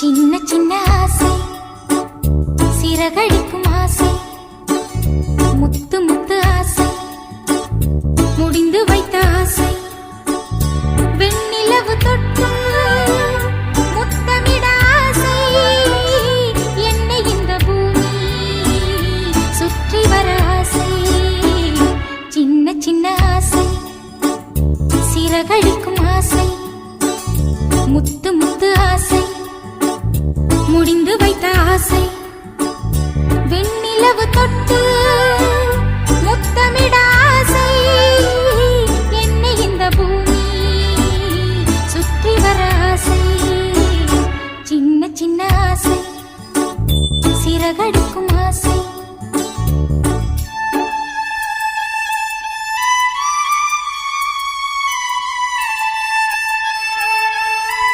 சின்ன சின்ன ஆசை, சிறகடிக்கும் ஆசை, முத்து முத்து ஆசை, முடிந்து வைத்த ஆசை, வெண்ணிலவு தொட்டு முத்தமிட ஆசை, என்னை இந்த பூமி சுற்றி வர ஆசை. சின்ன சின்ன ஆசை, சிறகடிக்கும் ஆசை, முத்து முத்து ஆசை, முடிந்து வைத்த ஆசை.